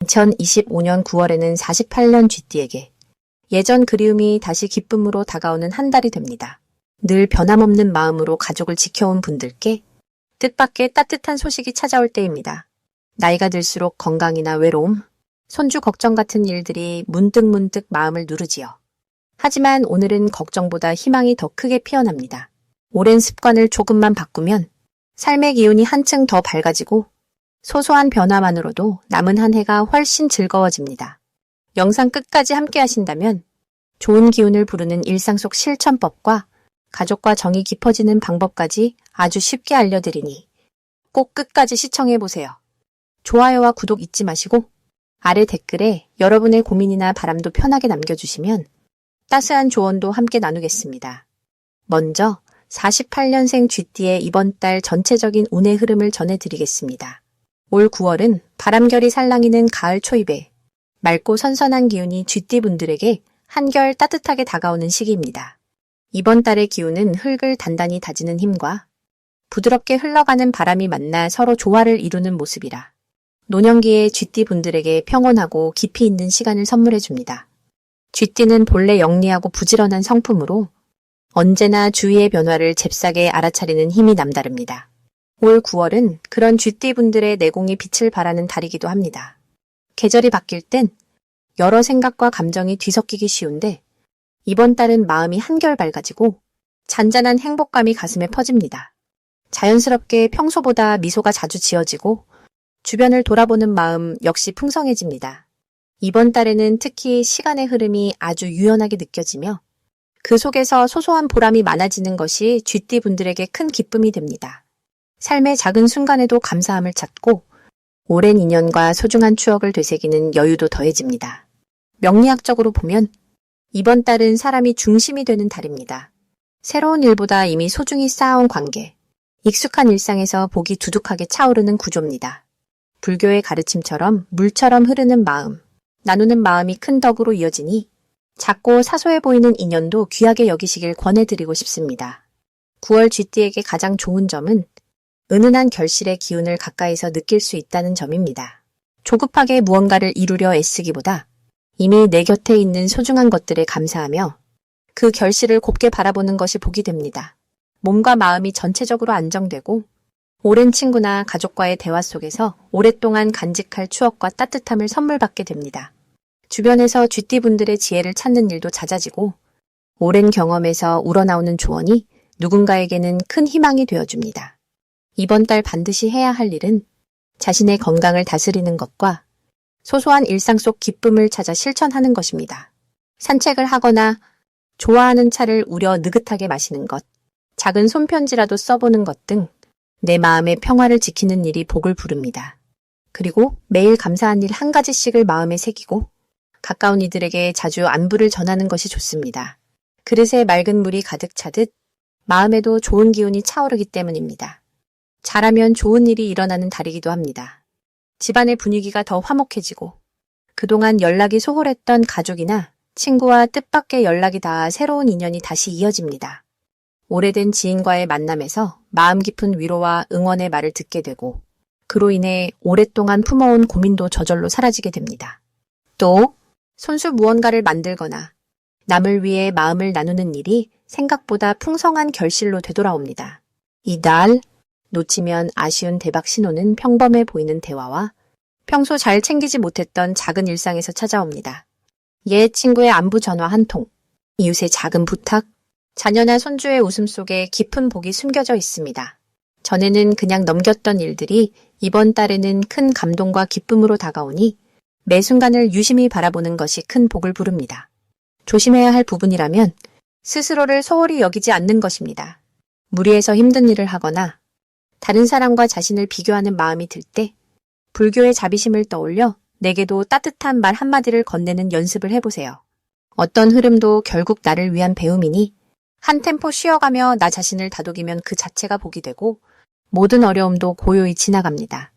2025년 9월에는 48년 쥐띠에게 예전 그리움이 다시 기쁨으로 다가오는 한 달이 됩니다. 늘 변함없는 마음으로 가족을 지켜온 분들께 뜻밖의 따뜻한 소식이 찾아올 때입니다. 나이가 들수록 건강이나 외로움, 손주 걱정 같은 일들이 문득문득 마음을 누르지요. 하지만 오늘은 걱정보다 희망이 더 크게 피어납니다. 오랜 습관을 조금만 바꾸면 삶의 기운이 한층 더 밝아지고 소소한 변화만으로도 남은 한 해가 훨씬 즐거워집니다. 영상 끝까지 함께 하신다면 좋은 기운을 부르는 일상 속 실천법과 가족과 정이 깊어지는 방법까지 아주 쉽게 알려드리니 꼭 끝까지 시청해보세요. 좋아요와 구독 잊지 마시고 아래 댓글에 여러분의 고민이나 바람도 편하게 남겨주시면 따스한 조언도 함께 나누겠습니다. 먼저 48년생 쥐띠의 이번 달 전체적인 운의 흐름을 전해드리겠습니다. 올 9월은 바람결이 살랑이는 가을 초입에 맑고 선선한 기운이 쥐띠분들에게 한결 따뜻하게 다가오는 시기입니다. 이번 달의 기운은 흙을 단단히 다지는 힘과 부드럽게 흘러가는 바람이 만나 서로 조화를 이루는 모습이라 노년기의 쥐띠분들에게 평온하고 깊이 있는 시간을 선물해줍니다. 쥐띠는 본래 영리하고 부지런한 성품으로 언제나 주위의 변화를 잽싸게 알아차리는 힘이 남다릅니다. 올 9월은 그런 쥐띠분들의 내공이 빛을 발하는 달이기도 합니다. 계절이 바뀔 땐 여러 생각과 감정이 뒤섞이기 쉬운데 이번 달은 마음이 한결 밝아지고 잔잔한 행복감이 가슴에 퍼집니다. 자연스럽게 평소보다 미소가 자주 지어지고 주변을 돌아보는 마음 역시 풍성해집니다. 이번 달에는 특히 시간의 흐름이 아주 유연하게 느껴지며 그 속에서 소소한 보람이 많아지는 것이 쥐띠분들에게 큰 기쁨이 됩니다. 삶의 작은 순간에도 감사함을 찾고 오랜 인연과 소중한 추억을 되새기는 여유도 더해집니다. 명리학적으로 보면 이번 달은 사람이 중심이 되는 달입니다. 새로운 일보다 이미 소중히 쌓아온 관계, 익숙한 일상에서 복이 두둑하게 차오르는 구조입니다. 불교의 가르침처럼 물처럼 흐르는 마음, 나누는 마음이 큰 덕으로 이어지니 작고 사소해 보이는 인연도 귀하게 여기시길 권해드리고 싶습니다. 9월 쥐띠에게 가장 좋은 점은 은은한 결실의 기운을 가까이서 느낄 수 있다는 점입니다. 조급하게 무언가를 이루려 애쓰기보다 이미 내 곁에 있는 소중한 것들에 감사하며 그 결실을 곱게 바라보는 것이 복이 됩니다. 몸과 마음이 전체적으로 안정되고 오랜 친구나 가족과의 대화 속에서 오랫동안 간직할 추억과 따뜻함을 선물 받게 됩니다. 주변에서 쥐띠분들의 지혜를 찾는 일도 잦아지고 오랜 경험에서 우러나오는 조언이 누군가에게는 큰 희망이 되어줍니다. 이번 달 반드시 해야 할 일은 자신의 건강을 다스리는 것과 소소한 일상 속 기쁨을 찾아 실천하는 것입니다. 산책을 하거나 좋아하는 차를 우려 느긋하게 마시는 것, 작은 손편지라도 써보는 것 등 내 마음의 평화를 지키는 일이 복을 부릅니다. 그리고 매일 감사한 일 한 가지씩을 마음에 새기고 가까운 이들에게 자주 안부를 전하는 것이 좋습니다. 그릇에 맑은 물이 가득 차듯 마음에도 좋은 기운이 차오르기 때문입니다. 잘하면 좋은 일이 일어나는 달이기도 합니다. 집안의 분위기가 더 화목해지고 그동안 연락이 소홀했던 가족이나 친구와 뜻밖의 연락이 닿아 새로운 인연이 다시 이어집니다. 오래된 지인과의 만남에서 마음 깊은 위로와 응원의 말을 듣게 되고 그로 인해 오랫동안 품어온 고민도 저절로 사라지게 됩니다. 또 손수 무언가를 만들거나 남을 위해 마음을 나누는 일이 생각보다 풍성한 결실로 되돌아옵니다. 이달 놓치면 아쉬운 대박 신호는 평범해 보이는 대화와 평소 잘 챙기지 못했던 작은 일상에서 찾아옵니다. 옛 친구의 안부 전화 한 통, 이웃의 작은 부탁, 자녀나 손주의 웃음 속에 깊은 복이 숨겨져 있습니다. 전에는 그냥 넘겼던 일들이 이번 달에는 큰 감동과 기쁨으로 다가오니 매 순간을 유심히 바라보는 것이 큰 복을 부릅니다. 조심해야 할 부분이라면 스스로를 소홀히 여기지 않는 것입니다. 무리해서 힘든 일을 하거나 다른 사람과 자신을 비교하는 마음이 들 때 불교의 자비심을 떠올려 내게도 따뜻한 말 한마디를 건네는 연습을 해보세요. 어떤 흐름도 결국 나를 위한 배움이니 한 템포 쉬어가며 나 자신을 다독이면 그 자체가 복이 되고 모든 어려움도 고요히 지나갑니다.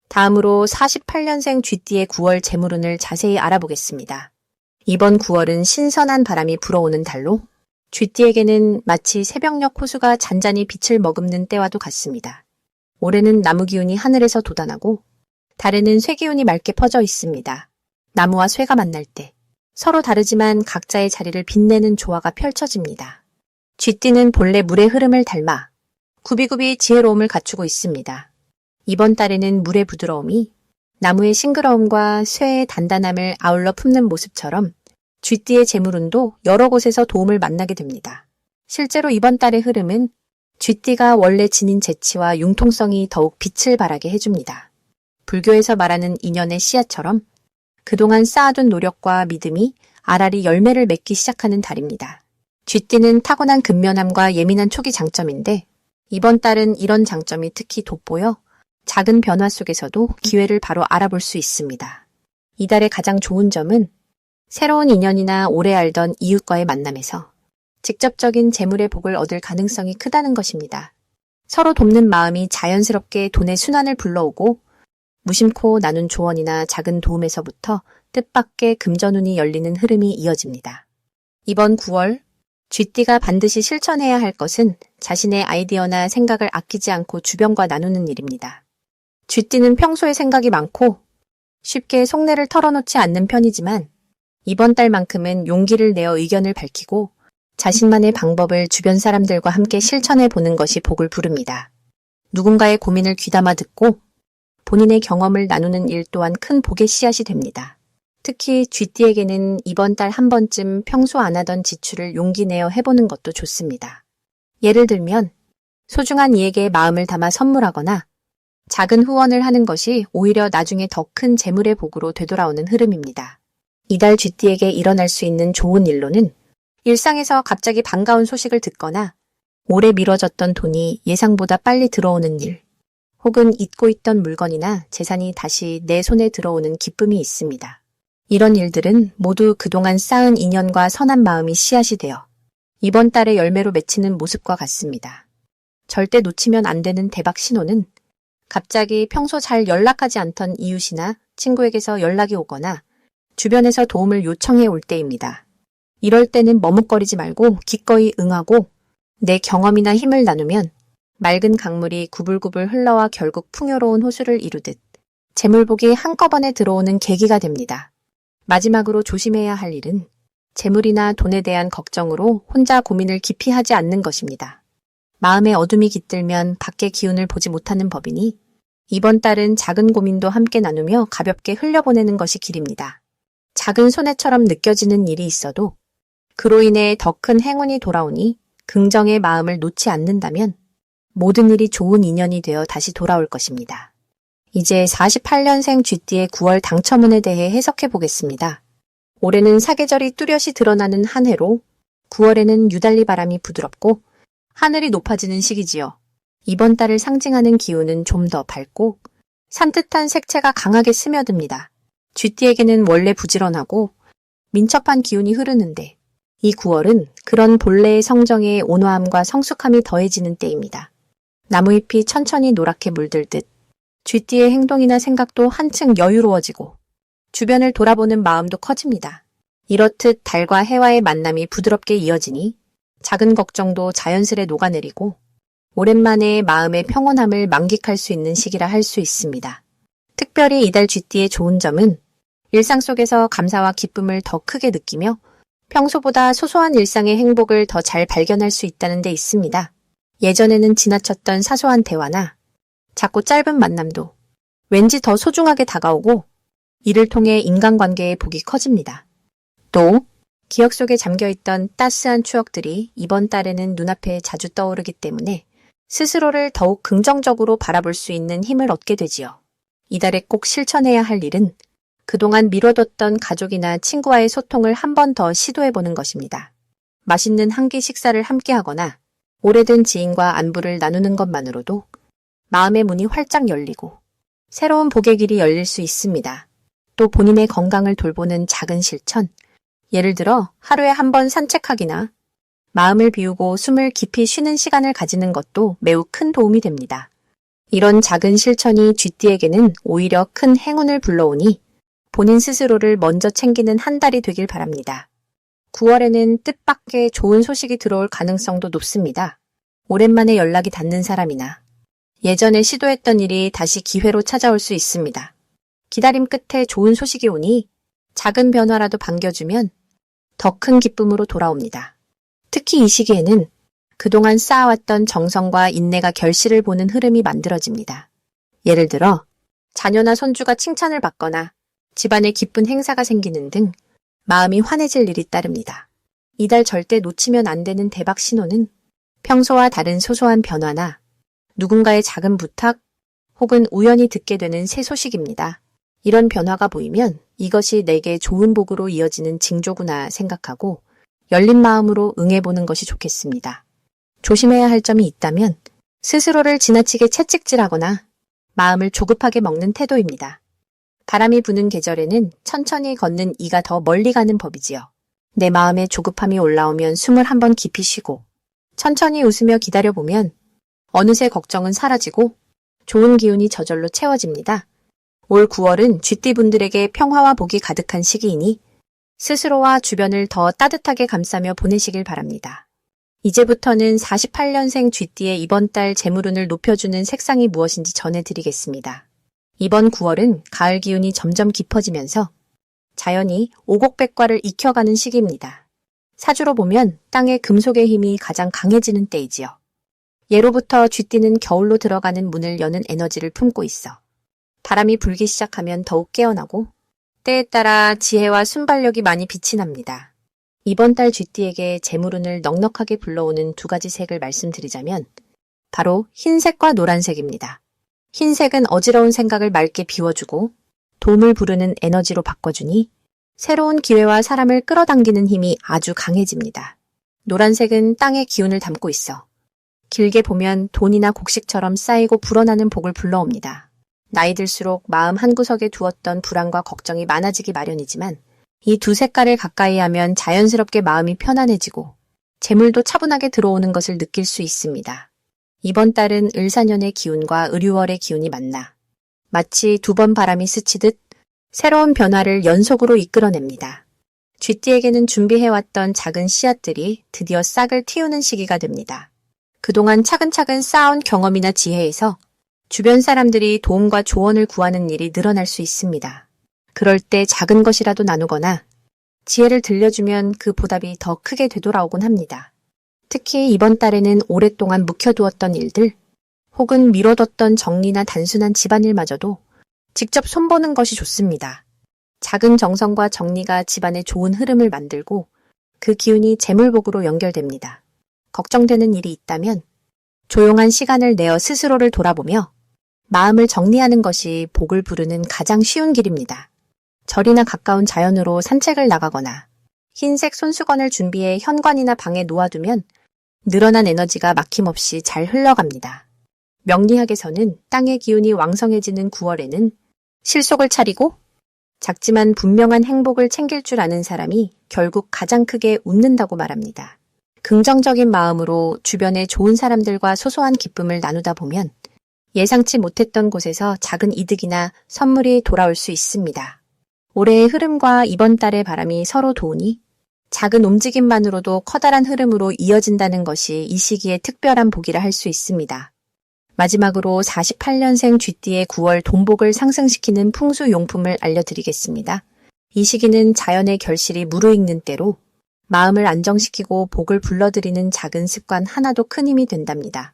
다음으로 48년생 쥐띠의 9월 재물운을 자세히 알아보겠습니다. 이번 9월은 신선한 바람이 불어오는 달로 쥐띠에게는 마치 새벽녘 호수가 잔잔히 빛을 머금는 때와도 같습니다. 올해는 나무 기운이 하늘에서 돋아나고 달에는 쇠기운이 맑게 퍼져 있습니다. 나무와 쇠가 만날 때 서로 다르지만 각자의 자리를 빛내는 조화가 펼쳐집니다. 쥐띠는 본래 물의 흐름을 닮아 굽이굽이 지혜로움을 갖추고 있습니다. 이번 달에는 물의 부드러움이 나무의 싱그러움과 쇠의 단단함을 아울러 품는 모습처럼 쥐띠의 재물운도 여러 곳에서 도움을 만나게 됩니다. 실제로 이번 달의 흐름은 쥐띠가 원래 지닌 재치와 융통성이 더욱 빛을 발하게 해줍니다. 불교에서 말하는 인연의 씨앗처럼 그동안 쌓아둔 노력과 믿음이 알알이 열매를 맺기 시작하는 달입니다. 쥐띠는 타고난 근면함과 예민한 촉이 장점인데 이번 달은 이런 장점이 특히 돋보여 작은 변화 속에서도 기회를 바로 알아볼 수 있습니다. 이달의 가장 좋은 점은 새로운 인연이나 오래 알던 이웃과의 만남에서 직접적인 재물의 복을 얻을 가능성이 크다는 것입니다. 서로 돕는 마음이 자연스럽게 돈의 순환을 불러오고 무심코 나눈 조언이나 작은 도움에서부터 뜻밖의 금전운이 열리는 흐름이 이어집니다. 이번 9월 쥐띠가 반드시 실천해야 할 것은 자신의 아이디어나 생각을 아끼지 않고 주변과 나누는 일입니다. 쥐띠는 평소에 생각이 많고 쉽게 속내를 털어놓지 않는 편이지만 이번 달만큼은 용기를 내어 의견을 밝히고 자신만의 방법을 주변 사람들과 함께 실천해 보는 것이 복을 부릅니다. 누군가의 고민을 귀담아 듣고 본인의 경험을 나누는 일 또한 큰 복의 씨앗이 됩니다. 특히 쥐띠에게는 이번 달 한 번쯤 평소 안 하던 지출을 용기 내어 해보는 것도 좋습니다. 예를 들면 소중한 이에게 마음을 담아 선물하거나 작은 후원을 하는 것이 오히려 나중에 더 큰 재물의 복으로 되돌아오는 흐름입니다. 이달 쥐띠에게 일어날 수 있는 좋은 일로는 일상에서 갑자기 반가운 소식을 듣거나 오래 미뤄졌던 돈이 예상보다 빨리 들어오는 일, 혹은 잊고 있던 물건이나 재산이 다시 내 손에 들어오는 기쁨이 있습니다. 이런 일들은 모두 그동안 쌓은 인연과 선한 마음이 씨앗이 되어 이번 달의 열매로 맺히는 모습과 같습니다. 절대 놓치면 안 되는 대박 신호는 갑자기 평소 잘 연락하지 않던 이웃이나 친구에게서 연락이 오거나 주변에서 도움을 요청해 올 때입니다. 이럴 때는 머뭇거리지 말고 기꺼이 응하고 내 경험이나 힘을 나누면 맑은 강물이 구불구불 흘러와 결국 풍요로운 호수를 이루듯 재물복이 한꺼번에 들어오는 계기가 됩니다. 마지막으로 조심해야 할 일은 재물이나 돈에 대한 걱정으로 혼자 고민을 깊이 하지 않는 것입니다. 마음에 어둠이 깃들면 밖의 기운을 보지 못하는 법이니 이번 달은 작은 고민도 함께 나누며 가볍게 흘려보내는 것이 길입니다. 작은 손해처럼 느껴지는 일이 있어도 그로 인해 더 큰 행운이 돌아오니 긍정의 마음을 놓지 않는다면 모든 일이 좋은 인연이 되어 다시 돌아올 것입니다. 이제 48년생 쥐띠의 9월 당첨운에 대해 해석해 보겠습니다. 올해는 사계절이 뚜렷이 드러나는 한 해로 9월에는 유달리 바람이 부드럽고 하늘이 높아지는 시기지요. 이번 달을 상징하는 기운은 좀 더 밝고 산뜻한 색채가 강하게 스며듭니다. 쥐띠에게는 원래 부지런하고 민첩한 기운이 흐르는데 이 9월은 그런 본래의 성정의 온화함과 성숙함이 더해지는 때입니다. 나무잎이 천천히 노랗게 물들듯 쥐띠의 행동이나 생각도 한층 여유로워지고 주변을 돌아보는 마음도 커집니다. 이렇듯 달과 해와의 만남이 부드럽게 이어지니 작은 걱정도 자연스레 녹아내리고 오랜만에 마음의 평온함을 만끽할 수 있는 시기라 할 수 있습니다. 특별히 이달 쥐띠의 좋은 점은 일상 속에서 감사와 기쁨을 더 크게 느끼며 평소보다 소소한 일상의 행복을 더 잘 발견할 수 있다는 데 있습니다. 예전에는 지나쳤던 사소한 대화나 작고 짧은 만남도 왠지 더 소중하게 다가오고 이를 통해 인간관계의 복이 커집니다. 또 기억 속에 잠겨있던 따스한 추억들이 이번 달에는 눈앞에 자주 떠오르기 때문에 스스로를 더욱 긍정적으로 바라볼 수 있는 힘을 얻게 되지요. 이달에 꼭 실천해야 할 일은 그동안 미뤄뒀던 가족이나 친구와의 소통을 한 번 더 시도해보는 것입니다. 맛있는 한 끼 식사를 함께하거나 오래된 지인과 안부를 나누는 것만으로도 마음의 문이 활짝 열리고 새로운 복의 길이 열릴 수 있습니다. 또 본인의 건강을 돌보는 작은 실천, 예를 들어 하루에 한 번 산책하기나 마음을 비우고 숨을 깊이 쉬는 시간을 가지는 것도 매우 큰 도움이 됩니다. 이런 작은 실천이 쥐띠에게는 오히려 큰 행운을 불러오니 본인 스스로를 먼저 챙기는 한 달이 되길 바랍니다. 9월에는 뜻밖의 좋은 소식이 들어올 가능성도 높습니다. 오랜만에 연락이 닿는 사람이나 예전에 시도했던 일이 다시 기회로 찾아올 수 있습니다. 기다림 끝에 좋은 소식이 오니 작은 변화라도 반겨주면 더 큰 기쁨으로 돌아옵니다. 특히 이 시기에는 그동안 쌓아왔던 정성과 인내가 결실을 보는 흐름이 만들어집니다. 예를 들어 자녀나 손주가 칭찬을 받거나 집안에 기쁜 행사가 생기는 등 마음이 환해질 일이 따릅니다. 이달 절대 놓치면 안 되는 대박 신호는 평소와 다른 소소한 변화나 누군가의 작은 부탁 혹은 우연히 듣게 되는 새 소식입니다. 이런 변화가 보이면 이것이 내게 좋은 복으로 이어지는 징조구나 생각하고 열린 마음으로 응해보는 것이 좋겠습니다. 조심해야 할 점이 있다면 스스로를 지나치게 채찍질하거나 마음을 조급하게 먹는 태도입니다. 바람이 부는 계절에는 천천히 걷는 이가 더 멀리 가는 법이지요. 내 마음에 조급함이 올라오면 숨을 한번 깊이 쉬고 천천히 웃으며 기다려보면 어느새 걱정은 사라지고 좋은 기운이 저절로 채워집니다. 올 9월은 쥐띠분들에게 평화와 복이 가득한 시기이니 스스로와 주변을 더 따뜻하게 감싸며 보내시길 바랍니다. 이제부터는 48년생 쥐띠의 이번 달 재물운을 높여주는 색상이 무엇인지 전해드리겠습니다. 이번 9월은 가을 기운이 점점 깊어지면서 자연이 오곡백과를 익혀가는 시기입니다. 사주로 보면 땅의 금속의 힘이 가장 강해지는 때이지요. 예로부터 쥐띠는 겨울로 들어가는 문을 여는 에너지를 품고 있어 바람이 불기 시작하면 더욱 깨어나고 때에 따라 지혜와 순발력이 많이 빛이 납니다. 이번 달 쥐띠에게 재물운을 넉넉하게 불러오는 두 가지 색을 말씀드리자면 바로 흰색과 노란색입니다. 흰색은 어지러운 생각을 맑게 비워주고 도움을 부르는 에너지로 바꿔주니 새로운 기회와 사람을 끌어당기는 힘이 아주 강해집니다. 노란색은 땅의 기운을 담고 있어 길게 보면 돈이나 곡식처럼 쌓이고 불어나는 복을 불러옵니다. 나이 들수록 마음 한구석에 두었던 불안과 걱정이 많아지기 마련이지만 이 두 색깔을 가까이 하면 자연스럽게 마음이 편안해지고 재물도 차분하게 들어오는 것을 느낄 수 있습니다. 이번 달은 을사년의 기운과 을유월의 기운이 만나 마치 두 번 바람이 스치듯 새로운 변화를 연속으로 이끌어냅니다. 쥐띠에게는 준비해왔던 작은 씨앗들이 드디어 싹을 틔우는 시기가 됩니다. 그동안 차근차근 쌓아온 경험이나 지혜에서 주변 사람들이 도움과 조언을 구하는 일이 늘어날 수 있습니다. 그럴 때 작은 것이라도 나누거나 지혜를 들려주면 그 보답이 더 크게 되돌아오곤 합니다. 특히 이번 달에는 오랫동안 묵혀두었던 일들 혹은 미뤄뒀던 정리나 단순한 집안일마저도 직접 손보는 것이 좋습니다. 작은 정성과 정리가 집안에 좋은 흐름을 만들고 그 기운이 재물복으로 연결됩니다. 걱정되는 일이 있다면 조용한 시간을 내어 스스로를 돌아보며 마음을 정리하는 것이 복을 부르는 가장 쉬운 길입니다. 절이나 가까운 자연으로 산책을 나가거나 흰색 손수건을 준비해 현관이나 방에 놓아두면 늘어난 에너지가 막힘없이 잘 흘러갑니다. 명리학에서는 땅의 기운이 왕성해지는 9월에는 실속을 차리고 작지만 분명한 행복을 챙길 줄 아는 사람이 결국 가장 크게 웃는다고 말합니다. 긍정적인 마음으로 주변의 좋은 사람들과 소소한 기쁨을 나누다 보면 예상치 못했던 곳에서 작은 이득이나 선물이 돌아올 수 있습니다. 올해의 흐름과 이번 달의 바람이 서로 도우니 작은 움직임만으로도 커다란 흐름으로 이어진다는 것이 이 시기의 특별한 복이라 할 수 있습니다. 마지막으로 48년생 쥐띠의 9월 돈복을 상승시키는 풍수용품을 알려드리겠습니다. 이 시기는 자연의 결실이 무르익는 때로 마음을 안정시키고 복을 불러들이는 작은 습관 하나도 큰 힘이 된답니다.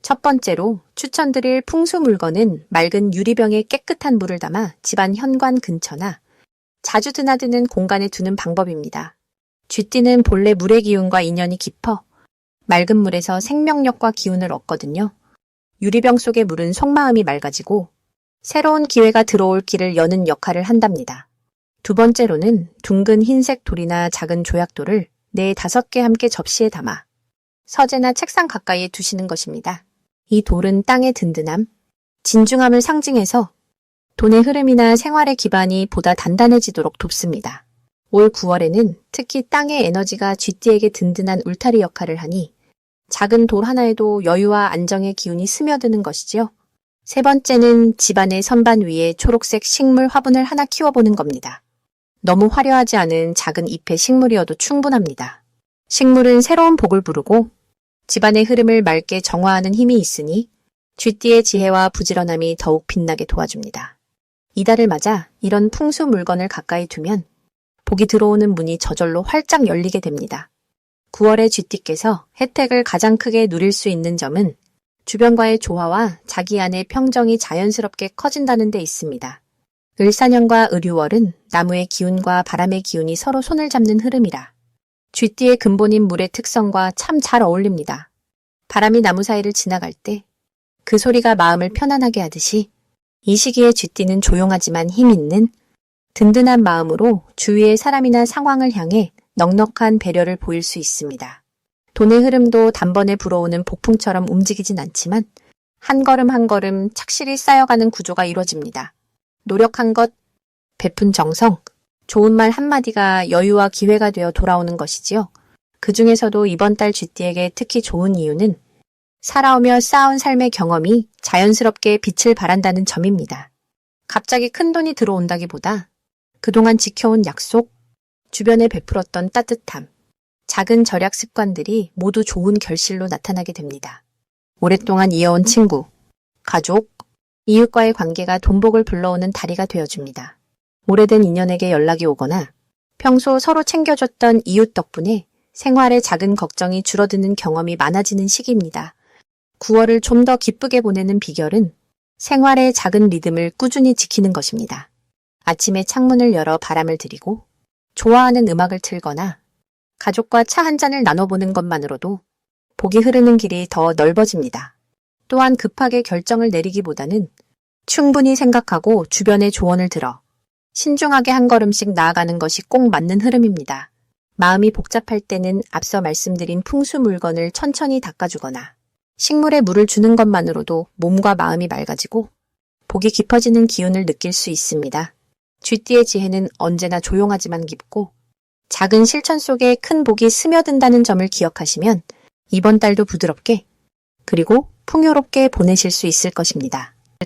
첫 번째로 추천드릴 풍수 물건은 맑은 유리병에 깨끗한 물을 담아 집안 현관 근처나 자주 드나드는 공간에 두는 방법입니다. 쥐띠는 본래 물의 기운과 인연이 깊어 맑은 물에서 생명력과 기운을 얻거든요. 유리병 속의 물은 속마음이 맑아지고 새로운 기회가 들어올 길을 여는 역할을 한답니다. 두 번째로는 둥근 흰색 돌이나 작은 조약돌을 4, 5개 함께 접시에 담아 서재나 책상 가까이에 두시는 것입니다. 이 돌은 땅의 든든함, 진중함을 상징해서 돈의 흐름이나 생활의 기반이 보다 단단해지도록 돕습니다. 올 9월에는 특히 땅의 에너지가 쥐띠에게 든든한 울타리 역할을 하니 작은 돌 하나에도 여유와 안정의 기운이 스며드는 것이죠. 세 번째는 집안의 선반 위에 초록색 식물 화분을 하나 키워보는 겁니다. 너무 화려하지 않은 작은 잎의 식물이어도 충분합니다. 식물은 새로운 복을 부르고 집안의 흐름을 맑게 정화하는 힘이 있으니 쥐띠의 지혜와 부지런함이 더욱 빛나게 도와줍니다. 이달을 맞아 이런 풍수 물건을 가까이 두면 복이 들어오는 문이 저절로 활짝 열리게 됩니다. 9월의 쥐띠께서 혜택을 가장 크게 누릴 수 있는 점은 주변과의 조화와 자기 안의 평정이 자연스럽게 커진다는 데 있습니다. 을사년과 을유월은 나무의 기운과 바람의 기운이 서로 손을 잡는 흐름이라 쥐띠의 근본인 물의 특성과 참 잘 어울립니다. 바람이 나무 사이를 지나갈 때 그 소리가 마음을 편안하게 하듯이 이 시기에 쥐띠는 조용하지만 힘 있는 든든한 마음으로 주위의 사람이나 상황을 향해 넉넉한 배려를 보일 수 있습니다. 돈의 흐름도 단번에 불어오는 폭풍처럼 움직이진 않지만 한 걸음 한 걸음 착실히 쌓여가는 구조가 이루어집니다. 노력한 것, 베푼 정성, 좋은 말 한마디가 여유와 기회가 되어 돌아오는 것이지요. 그 중에서도 이번 달 쥐띠에게 특히 좋은 이유는 살아오며 쌓아온 삶의 경험이 자연스럽게 빛을 발한다는 점입니다. 갑자기 큰 돈이 들어온다기보다 그동안 지켜온 약속, 주변에 베풀었던 따뜻함, 작은 절약 습관들이 모두 좋은 결실로 나타나게 됩니다. 오랫동안 이어온 친구, 가족, 이웃과의 관계가 돈복을 불러오는 다리가 되어줍니다. 오래된 인연에게 연락이 오거나 평소 서로 챙겨줬던 이웃 덕분에 생활의 작은 걱정이 줄어드는 경험이 많아지는 시기입니다. 9월을 좀 더 기쁘게 보내는 비결은 생활의 작은 리듬을 꾸준히 지키는 것입니다. 아침에 창문을 열어 바람을 들이고 좋아하는 음악을 틀거나 가족과 차 한 잔을 나눠보는 것만으로도 복이 흐르는 길이 더 넓어집니다. 또한 급하게 결정을 내리기보다는 충분히 생각하고 주변의 조언을 들어 신중하게 한 걸음씩 나아가는 것이 꼭 맞는 흐름입니다. 마음이 복잡할 때는 앞서 말씀드린 풍수 물건을 천천히 닦아주거나 식물에 물을 주는 것만으로도 몸과 마음이 맑아지고 복이 깊어지는 기운을 느낄 수 있습니다. 쥐띠의 지혜는 언제나 조용하지만 깊고 작은 실천 속에 큰 복이 스며든다는 점을 기억하시면 이번 달도 부드럽게 그리고 풍요롭게 보내실 수 있을 것입니다.